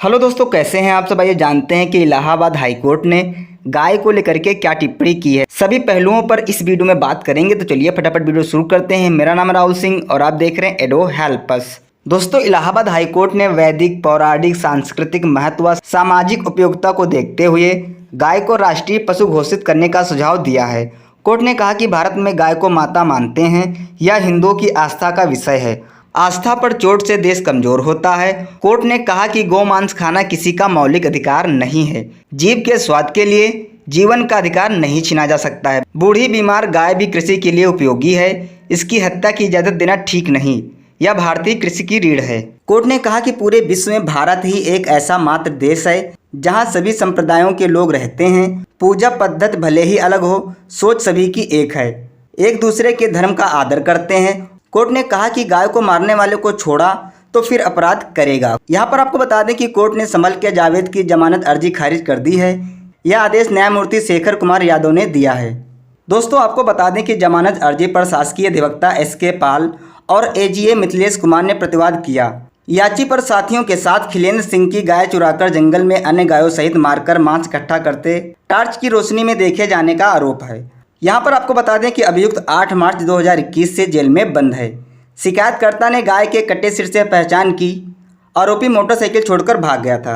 Hello दोस्तों, कैसे हैं आप सब। आइए जानते हैं कि इलाहाबाद हाईकोर्ट ने गाय को लेकर के क्या टिप्पणी की है। सभी पहलुओं पर इस वीडियो में बात करेंगे, तो चलिए फटाफट वीडियो शुरू करते हैं। मेरा नाम है राहुल सिंह और आप देख रहे हैं एडो हेल्प अस। दोस्तों, इलाहाबाद हाईकोर्ट ने वैदिक, पौराणिक, सांस्कृतिक महत्व व सामाजिक उपयोगिता को देखते हुए गाय को राष्ट्रीय पशु घोषित करने का सुझाव दिया है। कोर्ट ने कहा कि भारत में गाय को माता मानते हैं, यह हिंदुओं की आस्था का विषय है। आस्था पर चोट से देश कमजोर होता है। कोर्ट ने कहा कि गोमांस खाना किसी का मौलिक अधिकार नहीं है। जीव के स्वाद के लिए जीवन का अधिकार नहीं छीना जा सकता है। बूढ़ी बीमार गाय भी कृषि के लिए उपयोगी है। इसकी हत्या की इजाजत देना ठीक नहीं। यह भारतीय कृषि की रीढ़ है। कोर्ट ने कहा कि पूरे विश्व में भारत ही एक ऐसा मात्र देश है जहां सभी संप्रदायों के लोग रहते हैं। पूजा पद्धति भले ही अलग हो, सोच सभी की एक है। एक दूसरे के धर्म का आदर करते हैं। कोर्ट ने कहा कि गाय को मारने वाले को छोड़ा तो फिर अपराध करेगा। यहाँ पर आपको बता दें कि कोर्ट ने संभल के जावेद की जमानत अर्जी खारिज कर दी है। यह आदेश न्यायमूर्ति शेखर कुमार यादव ने दिया है। दोस्तों, आपको बता दें कि जमानत अर्जी पर शासकीय अधिवक्ता एस.के. पाल और एजीए मिथिलेश कुमार ने प्रतिवाद किया। याची पर साथियों के साथ खिलेंद्र सिंह की गाय चुराकर जंगल में अन्य गायों सहित मारकर मांस इकट्ठा करते टार्च की रोशनी में देखे जाने का आरोप है। यहाँ पर आपको बता दें कि अभियुक्त 8 मार्च 2021 से जेल में बंद है। शिकायतकर्ता ने गाय के कटे सिर से पहचान की। आरोपी मोटरसाइकिल छोड़कर भाग गया था।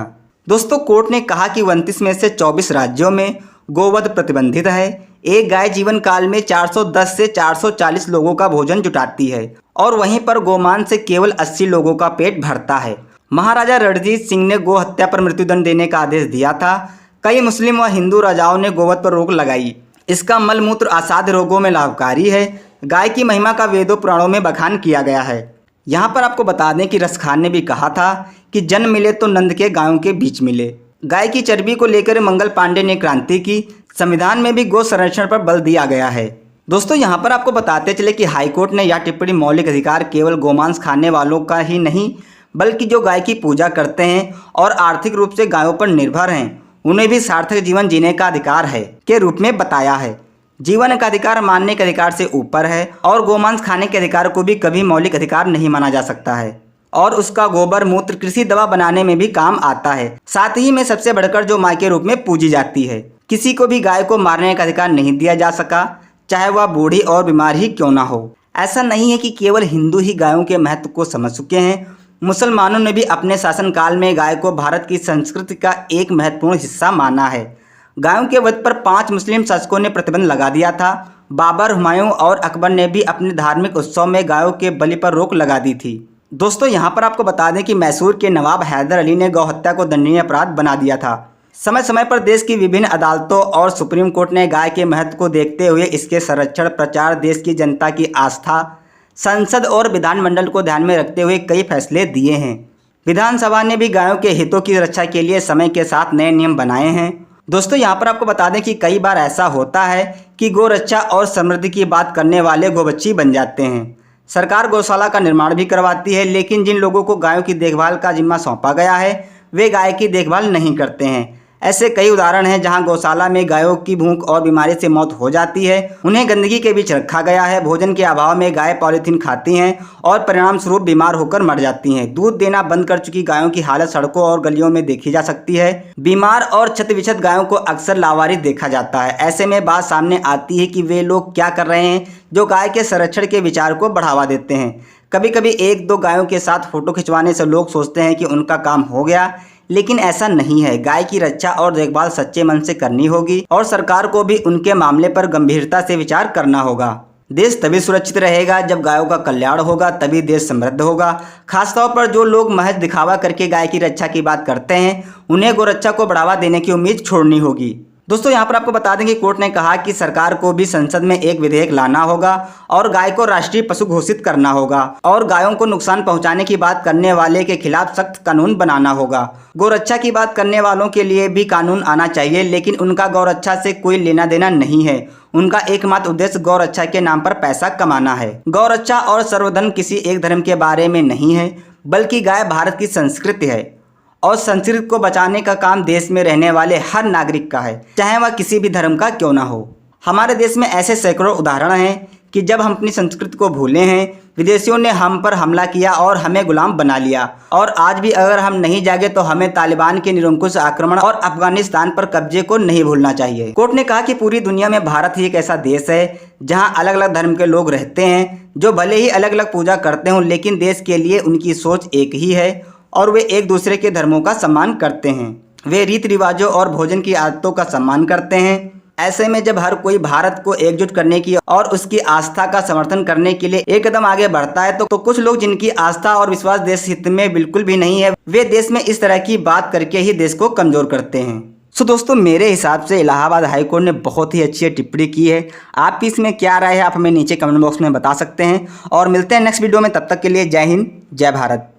दोस्तों, कोर्ट ने कहा कि 29 में से 24 राज्यों में गोवध प्रतिबंधित है। एक गाय जीवन काल में 410 से 440 लोगों का भोजन जुटाती है और वहीं पर गोमांस से केवल 80 लोगों का पेट भरता है। महाराजा रणजीत सिंह ने गो हत्या पर मृत्युदंड देने का आदेश दिया था। कई मुस्लिम व हिंदू राजाओं ने गोवध पर रोक लगाई। इसका मलमूत्र असाध्य रोगों में लाभकारी है। गाय की महिमा का वेदों पुराणों में बखान किया गया है। यहाँ पर आपको बता दें कि रसखान ने भी कहा था कि जन्म मिले तो नंद के गायों के बीच मिले। गाय की चर्बी को लेकर मंगल पांडे ने क्रांति की। संविधान में भी गो संरक्षण पर बल दिया गया है। दोस्तों, यहाँ पर आपको बताते चले कि हाईकोर्ट ने यह टिप्पणी मौलिक अधिकार केवल गोमांस खाने वालों का ही नहीं, बल्कि जो गाय की पूजा करते हैं और आर्थिक रूप से गायों पर निर्भर हैं, उन्हें भी सार्थक जीवन जीने का अधिकार है के रूप में बताया है। जीवन का अधिकार मानने के अधिकार से ऊपर है और गोमांस खाने के अधिकार को भी कभी मौलिक अधिकार नहीं माना जा सकता है। और उसका गोबर मूत्र कृषि दवा बनाने में भी काम आता है। साथ ही में सबसे बढ़कर जो मां के रूप में पूजी जाती है। किसी को भी गाय को मारने का अधिकार नहीं दिया जा सका, चाहे वह बूढ़ी और बीमार ही क्यों ना हो। ऐसा नहीं है कि केवल हिंदू ही गायों के महत्व को समझ चुके हैं। मुसलमानों ने भी अपने शासनकाल में गाय को भारत की संस्कृति का एक महत्वपूर्ण हिस्सा माना है। गायों के वध पर 5 मुस्लिम शासकों ने प्रतिबंध लगा दिया था। बाबर, हुमायूं और अकबर ने भी अपने धार्मिक उत्सव में गायों के बलि पर रोक लगा दी थी। दोस्तों, यहाँ पर आपको बता दें कि मैसूर के नवाब हैदर अली ने गौहत्या को दंडनीय अपराध बना दिया था। समय समय पर देश की विभिन्न अदालतों और सुप्रीम कोर्ट ने गाय के महत्व को देखते हुए इसके संरक्षण, प्रचार, देश की जनता की आस्था, संसद और विधानमंडल को ध्यान में रखते हुए कई फैसले दिए हैं। विधानसभा ने भी गायों के हितों की रक्षा के लिए समय के साथ नए नियम बनाए हैं। दोस्तों, यहाँ पर आपको बता दें कि कई बार ऐसा होता है कि गौ रक्षा और समृद्धि की बात करने वाले गोबच्ची बन जाते हैं। सरकार गौशाला का निर्माण भी करवाती है, लेकिन जिन लोगों को गायों की देखभाल का जिम्मा सौंपा गया है वे गाय की देखभाल नहीं करते हैं। ऐसे कई उदाहरण हैं जहां गौशाला में गायों की भूख और बीमारी से मौत हो जाती है। उन्हें गंदगी के बीच रखा गया है। भोजन के अभाव में गाय पॉलीथीन खाती हैं और परिणाम स्वरूप बीमार होकर मर जाती हैं। दूध देना बंद कर चुकी गायों की हालत सड़कों और गलियों में देखी जा सकती है। बीमार और क्षत-विक्षत गायों को अक्सर लावारिस देखा जाता है। ऐसे में बात सामने आती है कि वे लोग क्या कर रहे हैं जो गाय के संरक्षण के विचार को बढ़ावा देते हैं। कभी कभी 1-2 गायों के साथ फोटो खिंचवाने से लोग सोचते हैं कि उनका काम हो गया, लेकिन ऐसा नहीं है। गाय की रक्षा और देखभाल सच्चे मन से करनी होगी और सरकार को भी उनके मामले पर गंभीरता से विचार करना होगा। देश तभी सुरक्षित रहेगा जब गायों का कल्याण होगा, तभी देश समृद्ध होगा। खासतौर पर जो लोग महज दिखावा करके गाय की रक्षा की बात करते हैं, उन्हें गोरक्षा को बढ़ावा देने की उम्मीद छोड़नी होगी। दोस्तों, यहाँ पर आपको बता दें कि कोर्ट ने कहा कि सरकार को भी संसद में एक विधेयक लाना होगा और गाय को राष्ट्रीय पशु घोषित करना होगा और गायों को नुकसान पहुंचाने की बात करने वाले के खिलाफ सख्त कानून बनाना होगा। गौरक्षा की बात करने वालों के लिए भी कानून आना चाहिए, लेकिन उनका गौरक्षा से कोई लेना देना नहीं है। उनका एकमात्र उद्देश्य गौरक्षा के नाम पर पैसा कमाना है। गौरक्षा और सर्वधर्म किसी एक धर्म के बारे में नहीं है, बल्कि गाय भारत की संस्कृति है और संस्कृति को बचाने का काम देश में रहने वाले हर नागरिक का है, चाहे वह किसी भी धर्म का क्यों ना हो। हमारे देश में ऐसे सैकड़ों उदाहरण हैं कि जब हम अपनी संस्कृति को भूले हैं, विदेशियों ने हम पर हमला किया और हमें गुलाम बना लिया, और आज भी अगर हम नहीं जागे तो हमें तालिबान के निरंकुश आक्रमण और अफगानिस्तान पर कब्जे को नहीं भूलना चाहिए। कोर्ट ने कहा कि पूरी दुनिया में भारत ही एक ऐसा देश है जहां अलग अलग धर्म के लोग रहते हैं, जो भले ही अलग अलग पूजा करते हों, लेकिन देश के लिए उनकी सोच एक ही है और वे एक दूसरे के धर्मों का सम्मान करते हैं। वे रीति रिवाजों और भोजन की आदतों का सम्मान करते हैं। ऐसे में जब हर कोई भारत को एकजुट करने की और उसकी आस्था का समर्थन करने के लिए एक कदम आगे बढ़ता है तो कुछ लोग जिनकी आस्था और विश्वास देश हित में बिल्कुल भी नहीं है, वे देश में इस तरह की बात करके ही देश को कमजोर करते हैं। सो दोस्तों, मेरे हिसाब से इलाहाबाद हाईकोर्ट ने बहुत ही अच्छी टिप्पणी की है। आपकी इसमें क्या राय है, आप हमें नीचे कमेंट बॉक्स में बता सकते हैं। और मिलते हैं नेक्स्ट वीडियो में, तब तक के लिए जय हिंद, जय भारत।